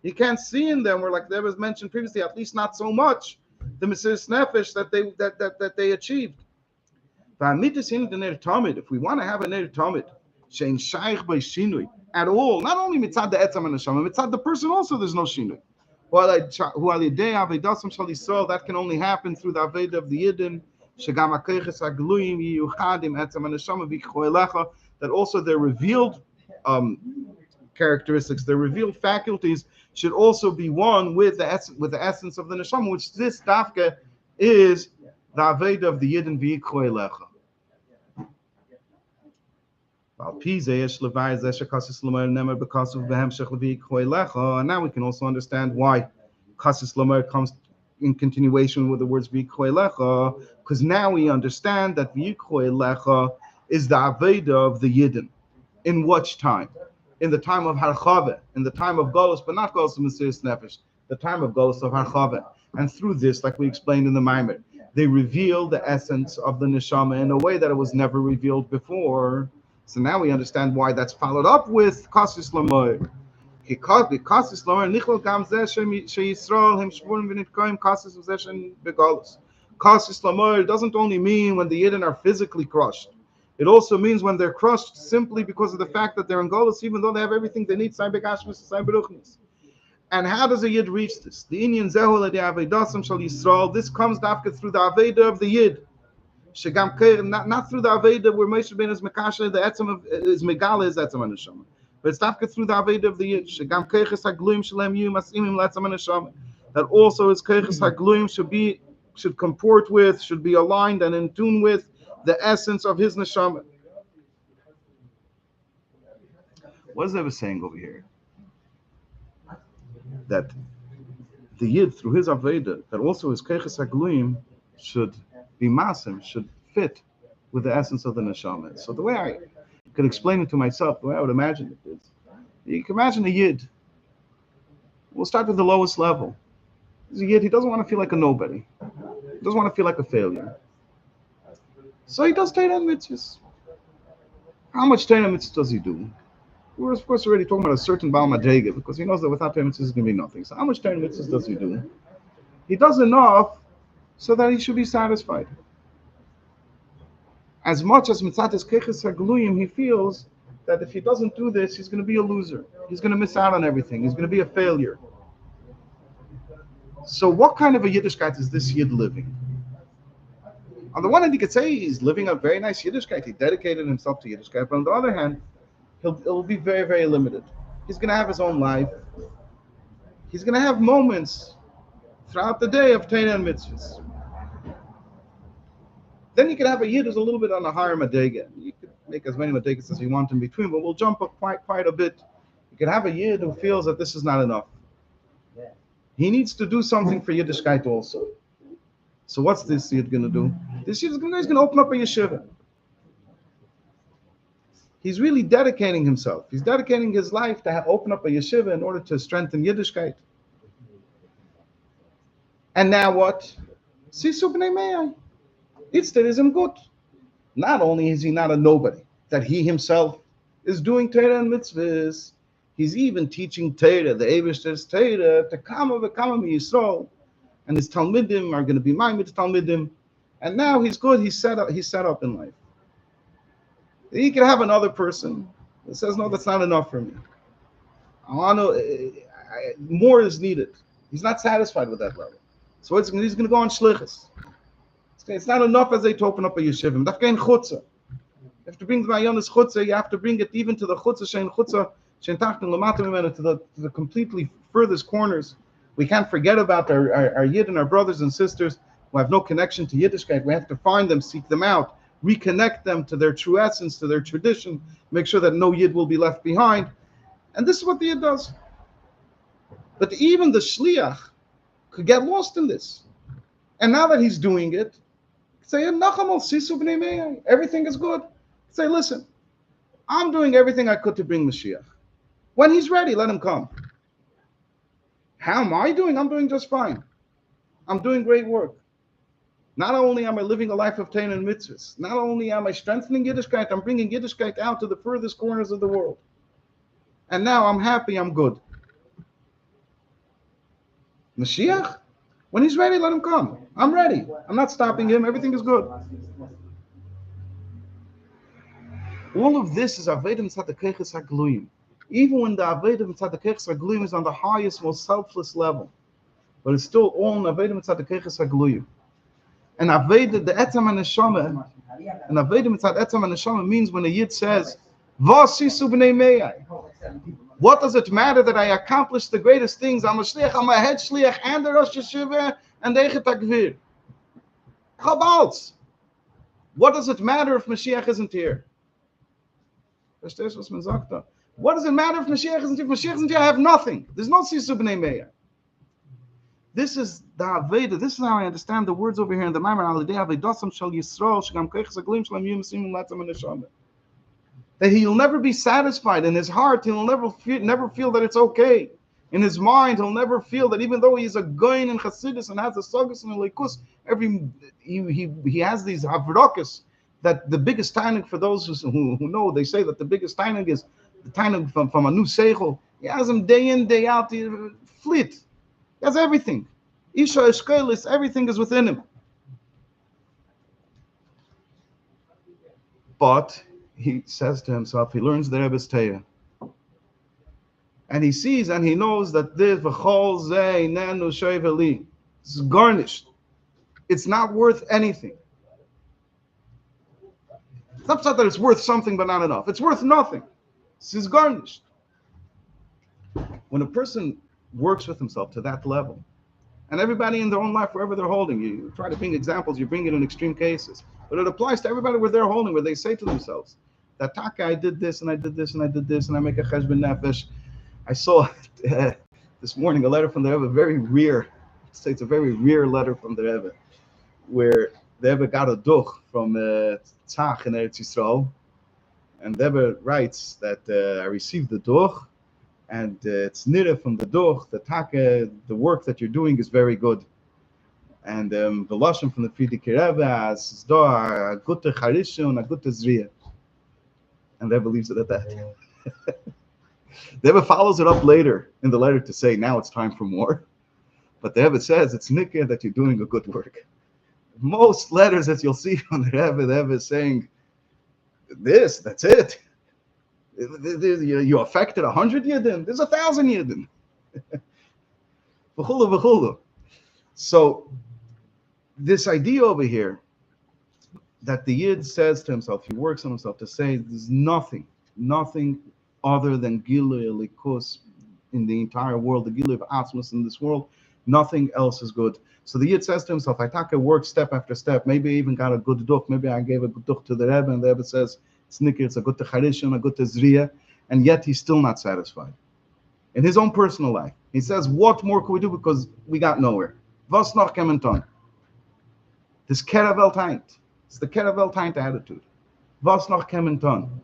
You can't see in them, or like that was mentioned previously, at least not so much, the Mesiris Nefesh that they achieved. If we want to have a Ner Tamid, shein shaykh by shinui at all, not only mitzad the Etzam Neshama, mitzad the person also, there's no shinui. That can only happen through the Aveda of the Yidden. That also their revealed characteristics, their revealed faculties should also be one with the essence of the neshama, which this dafka is the Aveda of the Yidden v'Yikroy Lecha. And now we can also understand why Kasis Lamer comes in continuation with the words v'Yikroy Lecha, because now we understand that v'Yikroy Lecha is the Aveda of the Yidden. In which time? In the time of Harchaveh, in the time of Golus, but not Golus of Mesiris Nefesh, the time of Golus of Harchaveh. And through this, like we explained in the Maimer, they reveal the essence of the Neshama in a way that it was never revealed before. So now we understand why that's followed up with Kasis Lamoy. Kasis Lamoy, Nichol Gam Zeh Sheyisrael, Hem Shvurim V'Nitkoim, Kasis Zeh Begolus. Kasis Lamoy doesn't only mean when the Yidden are physically crushed. It also means when they're crushed simply because of the fact that they're in Golus, even though they have everything they need. And how does a Yid reach this? The Inyan Zehul Adi Avedasam Shal Yisrael. This comes dafka through the Aveda of the Yid. Not through the Aveda where Moshe Ben is Mekasha, the Etzam is Megala is Etzam Neshama. But it's dafka through the Aveda of the Yid. Shegam Keiches Hagluim Shalem Yu Masimim Letzam Neshama. That also is Keiches Hagluim should comport with, should be aligned and in tune with the essence of his neshama. What is Eva saying over here? That the Yid, through his Aveda, that also his Keiches Hagluim should be masim, should fit with the essence of the neshama. So the way I could explain it to myself, the way I would imagine it is, you can imagine a Yid. We'll start with the lowest level. He's a Yid, he doesn't want to feel like a nobody. He doesn't want to feel like a failure. So he does Torah and mitzvahs. How much Torah and mitzvahs does he do? We're of course already talking about a certain Baal Madrega because he knows that without Torah and mitzvahs there's going to be nothing. So how much Torah and mitzvahs does he do? He does enough so that he should be satisfied. As much as mitzvah is keiches hagluyim, he feels that if he doesn't do this, he's going to be a loser. He's going to miss out on everything. He's going to be a failure. So what kind of a Yiddishkeit is this Yid living? On the one hand, you could say he's living a very nice Yiddishkeit. He dedicated himself to Yiddishkeit. But on the other hand, he'll be very, very limited. He's going to have his own life. He's going to have moments throughout the day of Torah and mitzvahs. Then you could have a Yid who's a little bit on a higher Madega. You could make as many Madegas as you want in between, but we'll jump up quite a bit. You could have a Yid who feels that this is not enough. He needs to do something for Yiddishkeit also. So what's this Yid going to do? This Yid is going to open up a yeshiva. He's really dedicating himself. He's dedicating his life to open up a yeshiva in order to strengthen Yiddishkeit. And now what? Sisu b'nei meyai. It's him good. Not only is he not a nobody, that he himself is doing Torah and mitzvahs, he's even teaching Torah, the Eibishter's Torah, to Kama v'Kama Yisrael. And his Talmidim are going to be Maimed Talmidim. And now he's good, he's set up in life. He could have another person that says, no, that's not enough for me. I want to. More is needed. He's not satisfied with that level. So he's going to go on shlichus. It's not enough as they to open up a yeshivim. That's kein chutzah. You have to bring the mayonis chutzah. You have to bring it even to the chutzah shein tachtin lamata mimenu, to the completely furthest corners. We can't forget about our Yid and our brothers and sisters who have no connection to Yiddishkeit. We have to find them, seek them out, reconnect them to their true essence, to their tradition, make sure that no Yid will be left behind. And this is what the Yid does. But even the shliach could get lost in this. And now that he's doing it, say, everything is good. Say, listen, I'm doing everything I could to bring Mashiach. When he's ready, let him come. How am I doing? I'm doing just fine. I'm doing great work. Not only am I living a life of Torah and mitzvahs, not only am I strengthening Yiddishkeit, I'm bringing Yiddishkeit out to the furthest corners of the world. And now I'm happy, I'm good. Mashiach, when he's ready, let him come. I'm ready. I'm not stopping him. Everything is good. All of this is Aveda Mitzad Keches HaGluyim. Even when the Aveda Mitzad Keches HaGluyim is on the highest, most selfless level, but it's still all in Aveda Mitzad Keches HaGluyim. And Aveda, the Etzam HaNeshama, and Aveda Mitzad Etzam HaNeshama means when a Yid says, Vos Sisu B'nei Meyai. What does it matter that I accomplished the greatest things? I'm a shliach, I'm a head shliach, and the Rosh Yeshiva, and the Eichet HaGvir. Chabalz. What does it matter if Mashiach isn't here? What does it matter if Mashiach isn't here? If Mashiach isn't here, I have nothing. There's no Sisu B'nei Meyai. This is the Aveda. This is how I understand the words over here in the Maimon. Alidei Avedosam Shal Yisrael Shegam Keches HaGluyim Shalom Yim Simim Latzam HaNeshama. That he'll never be satisfied. In his heart, he'll never feel that it's okay. In his mind, he'll never feel that even though he's a goyin in Chassidus and has a Sogus and a Leikus, he has these havrokas, that the biggest tainig for those who know, they say that the biggest tainig is the tainig from a new seichel. He has him day in, day out, fleet. He has everything. Isha Eshkelis, everything is within him. But he says to himself, he learns the Rebbe's Teya. And he sees and he knows that this is garnished. It's not worth anything. It's not that it's worth something but not enough. It's worth nothing. This is garnished. When a person works with himself to that level, and everybody in their own life, wherever they're holding, you try to bring examples, you bring it in extreme cases, but it applies to everybody where they're holding, where they say to themselves, that Taka, I did this and I did this and I did this and I make a cheshbon nefesh. I saw this morning a letter from the Rebbe, very rare. It's a very rare letter from the Rebbe, where the Rebbe got a duch from Tzach in Eretz Yisrael, and the Rebbe writes that I received the duch, and it's nira from the duch, the Taka, the work that you're doing is very good. And the lashon from the Frierdiker Rebbe is a gute charisha and a gute zriya. And the Rebbe leaves it at that. The Rebbe follows it up later in the letter to say, now it's time for more. But the Rebbe says, it's nikah that you're doing a good work. Most letters that you'll see from the Rebbe is saying, this, that's it. You affected 100 Yidden, there's 1,000 Yidden. V'chulu, v'chulu. So, this idea over here, that the Yid says to himself, he works on himself to say, there's nothing other than Gilui Elikus in the entire world, the Gilui of Atzmus in this world, nothing else is good. So the Yid says to himself, I take a work step after step, maybe I even got a good duch, maybe I gave a good duch to the Rebbe, and the Rebbe says, it's nikir, it's a good charishim, a good zriya, and yet he's still not satisfied. In his own personal life, he says, what more can we do, because we got nowhere. Was noch kemen ton? This keravel taint. It's the keravel taint attitude. Was noch kemen ton?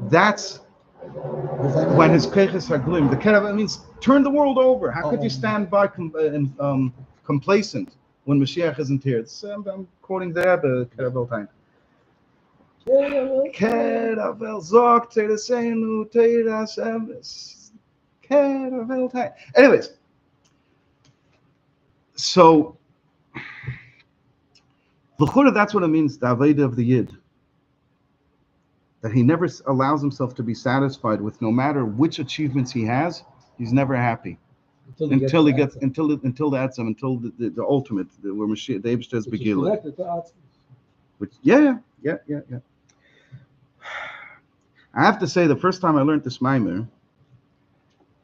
That's when his keches are glim. The keravel means turn the world over. How could you stand by complacent when Mashiach isn't here? I'm quoting the Rebbe, keravel taint. Keravel zog teresenu teras emes. Keravel taint. Anyways, so l'chura, that's what it means, the Aveda of the Yid. that he never allows himself to be satisfied with, no matter which achievements he has. He's never happy until he gets until the Etzem, until the ultimate, where Mashiach, the Eibishter is beginning. Which yeah. I have to say, the first time I learned this Maimer,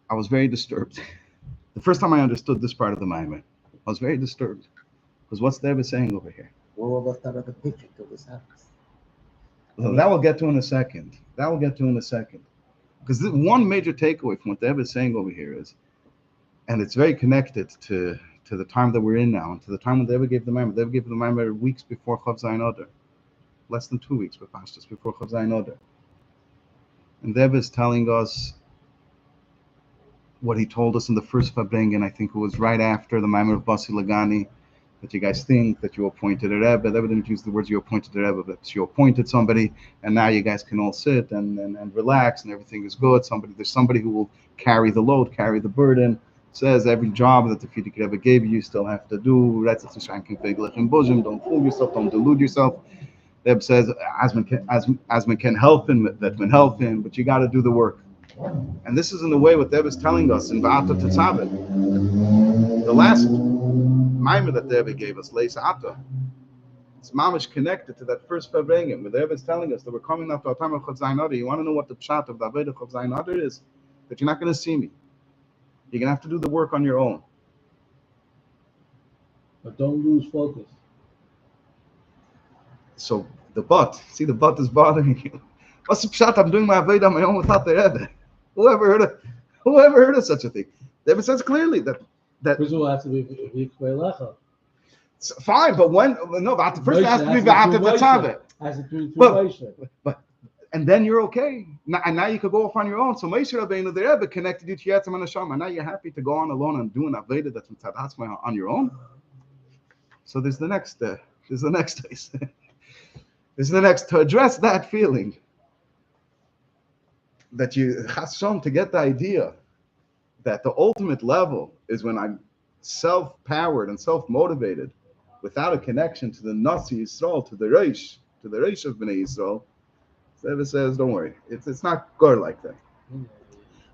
I was very disturbed. The first time I understood this part of the Maimer, I was very disturbed. Because what's the Rebbe saying over here? Well, let's start at the picture till this happens. So that we'll get to in a second. Because one major takeaway from what the Rebbe is saying over here is, and it's very connected to the time that we're in now, and to the time when the Rebbe gave the Maimer. The Rebbe gave the Maimer weeks before Chav Zayin Adar. Less than 2 weeks, but just before Chav Zayin Adar. And the Rebbe is telling us what he told us in the first Fabrengen. I think it was right after the Maimer of Basi Lagani, that you guys think that you appointed a Rebbe. The Rebbe didn't use the words you appointed a Rebbe, but you appointed somebody, and now you guys can all sit and relax, and everything is good. There's somebody who will carry the load, carry the burden. It says every job that the Frierdiker Rebbe gave you still have to do. Don't fool yourself, don't delude yourself. The Rebbe says, as man can help him, that man help him, but you got to do the work. And this is in the way what the Rebbe is telling us in Va'ata Tetzaveh. The last Maimer that the Rebbe gave us, Leis Ata, it's mamish connected to that first Fabrengen, where the Rebbe is telling us that we're coming after our time of Chav Zayin Adar. You want to know what the pshat of the Avodah of Chav Zayin Adar is? That you're not going to see me. You're going to have to do the work on your own. But don't lose focus. So the but is bothering you. What's the pshat? I'm doing my Avodah on my own without the Rebbe. Whoever heard of such a thing? The Rebbe says clearly that First of all, it has to be V'yikwei fine, but first it has to be V'ata Tetzaveh. Has to be but and then you're okay. And now you could go off on your own. So Moshe Rabbeinu, the Rebbe, connected you to Yetzim and Hashem, and now you're happy to go on alone and do an Avodah that's Mitzad Hatzma on your own. So there's the next to address that feeling that you Hashem, to get the idea that the ultimate level is when I'm self-powered and self-motivated, without a connection to the Nasi Yisrael, to the Reish of Bnei Yisrael. The Rebbe says, don't worry, it's not good like that.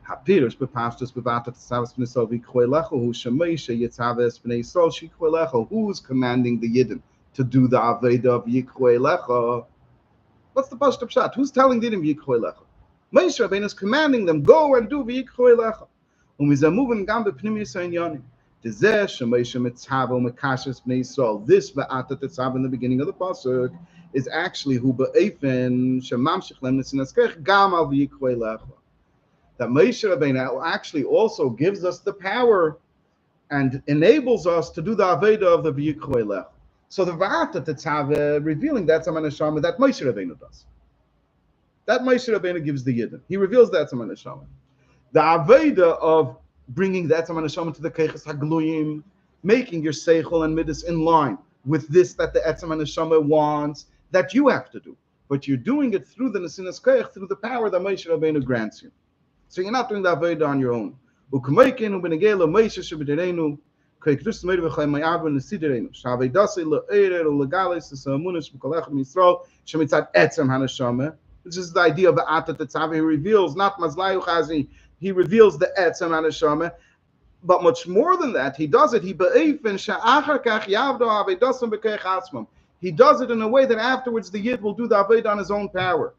Hapirush bepashtus bevata tesavas bnei Yisrael v'yikwei lecho hu shemeisha yitzaves bnei Yisrael shikwei lecho. Who's commanding the Yidden to do the Aveda of Yikwei lecho? What's the pashut pshat? Who's telling the Yidden Yikwei lecho? Moshe Rabbeinu is commanding them, go and do Yikwei lecho. This Va'ata Tetzaveh in the beginning of the pasuk is actually who be'efen shemamshich lem nesinaskech gam al v'yikwei lecha. That Moshe Rabbeinu actually also gives us the power and enables us to do the Aveda of the v'yikwei lecha. So the Va'ata Tetzaveh revealing that Tzama Neshama that Moshe Rabbeinu does. That Moshe Rabbeinu gives the Yidden. He reveals that Tzama Neshama. The Aveda of bringing that Tzama Neshama to the Keiches HaGluyim, making your Seichel and Midas in line with this that the Tzama Neshama wants, that you have to do. But you're doing it through the Nesinas Keich, through the power that Moshe Rabbeinu grants you. So you're not doing the Aveda on your own. This is the idea of the Va'ata Tetzaveh. He reveals not Mazlayu Chazi, he reveals the Etzem Haneshama, but much more than that, he does it. He does it in a way that afterwards the Yid will do the Aved on his own power.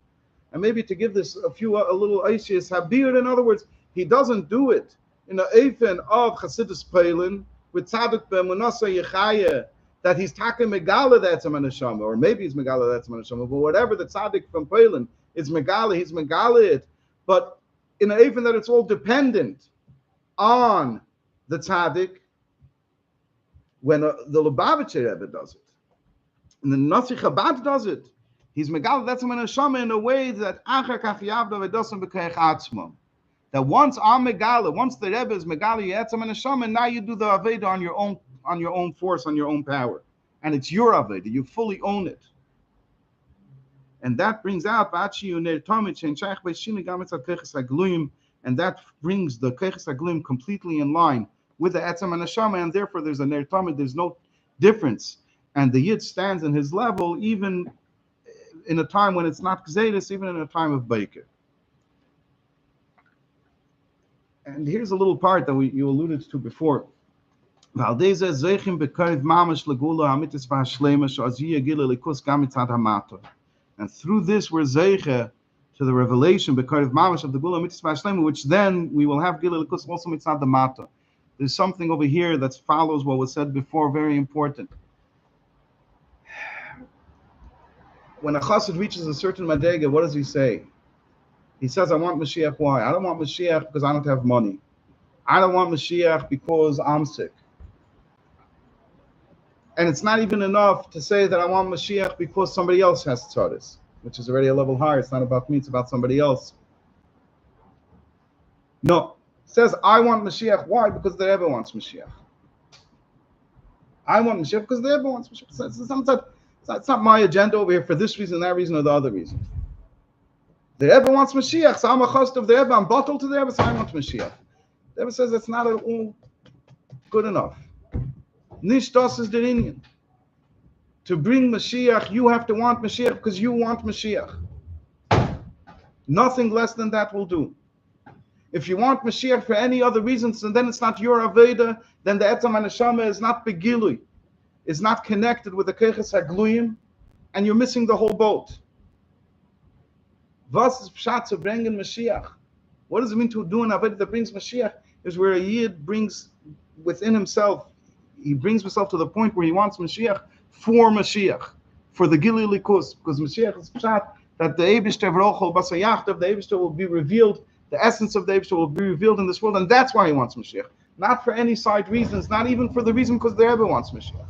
And maybe to give this a little Aishis Habir, in other words, he doesn't do it in the Eifen of Chasidus Peilin with Tzaddik Be'emunasa Yechaya, that he's taking Megala that's a Manashama, or maybe he's Megala that's a Manashama, but whatever the Tzaddik from Peilin is Megala, he's Megala it. But in an even that it's all dependent on the tzaddik, when the Lubavitcher Rebbe does it, and the Nasi Chabad does it, he's megal that's a neshama in a way that achar kach yavda v'dosim b'keich atzmam. That once I'm megala, once the Rebbe is megala yetzam neshama, now you do the aveda on your own force, on your own power, and it's your aveda. You fully own it. And that brings out and that brings the Keches HaGluyim completely in line with the Etzem and Neshama, and therefore there's a Ner Tamid, there's no difference. And the Yid stands in his level even in a time when it's not Gzeidus, even in a time of Baker. And here's a little part that you alluded to before. And through this we're zeiche to the revelation b'karev mamash of the Gula Mitzvah Shlema, which then we will have Gila Likus also mitzad the Mata. There's something over here that follows what was said before, very important. When a chassid reaches a certain madrega, what does he say? He says, I want Mashiach. Why? I don't want Mashiach because I don't have money. I don't want Mashiach because I'm sick. And it's not even enough to say that I want Mashiach because somebody else has tzaddis, which is already a level higher. It's not about me, it's about somebody else. No. It says, I want Mashiach. Why? Because the Rebbe wants Mashiach. I want Mashiach because the Rebbe wants Mashiach. It's not my agenda over here for this reason, that reason, or the other reason. The Rebbe wants Mashiach, so I'm a chast of the Rebbe. I'm bottled to the Rebbe, so I want Mashiach. The Rebbe says that's not at all good enough. Nish das is der Inyan. To bring Mashiach, you have to want Mashiach because you want Mashiach. Nothing less than that will do. If you want Mashiach for any other reasons, and then it's not your Aveda, then the Etzam HaNeshama is not Begilui, is not connected with the Keches HaGluyim, and you're missing the whole boat. Was is Pshat to bring in Mashiach? What does it mean to do an Aveda that brings Mashiach? Is where a Yid brings within himself, he brings himself to the point where he wants Mashiach for Mashiach, for the Gili Likus, because Mashiach is Pshat, that the Eibishter V'rochel Basayach of the Eibishter will be revealed, the essence of the Eibishter will be revealed in this world, and that's why he wants Mashiach. Not for any side reasons, not even for the reason because the Rebbe wants Mashiach.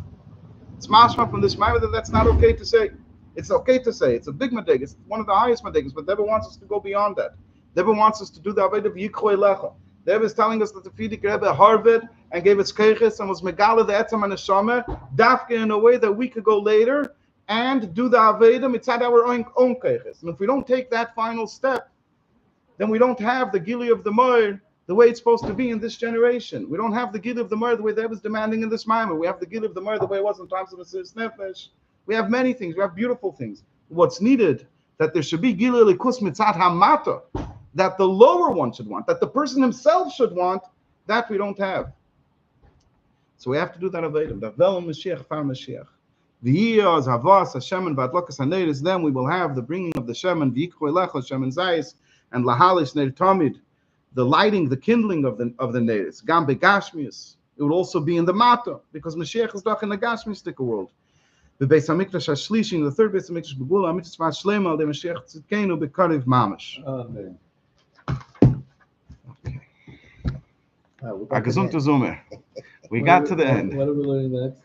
It's mashma from this Maimon that that's not okay to say. It's okay to say. It's a big madeg. It's one of the highest madegas, but the Rebbe wants us to go beyond that. The Rebbe wants us to do the Aved of Yikro Elecha. The Rebbe is telling us that the Fidik Rebbe harved and gave its keches and was megala the Etzam HaNeshama, dafke in a way that we could go later and do the Aved mitzad our own keches. And if we don't take that final step, then we don't have the Gili of the Moir the way it's supposed to be in this generation. We don't have the Gili of the Moir the way the Rebbe is demanding in this Maimon. We have the Gili of the Moir the way it was in times of the Mesiras Nefesh. We have many things. We have beautiful things. What's needed, that there should be Gili Likus mitzad hamata, that the lower one should want, that the person himself should want, that we don't have. So we have to do that Avedim. That Velam Mashiach, Far Mashiach. V'yiyaz, Havas, Hashem, and Vatlakas HaNeiris, then we will have the bringing of the Shemen, V'yikro Elecha, Shemen Zayis, and Lahalish Neir Tamid, the lighting, the kindling of the Neiris. Gam Begashmius. It would also be in the Mata, because Mashiach is doch in the Gashmiistic world. The Beis HaMikdash HaShlishi, the third Beis HaMikdash Begula, Mitzvah Shlema, the Mashiach Tzidkenu, Bekarev Mamash. Amen. A gesunte Summe. We got to the end. What are we learning next?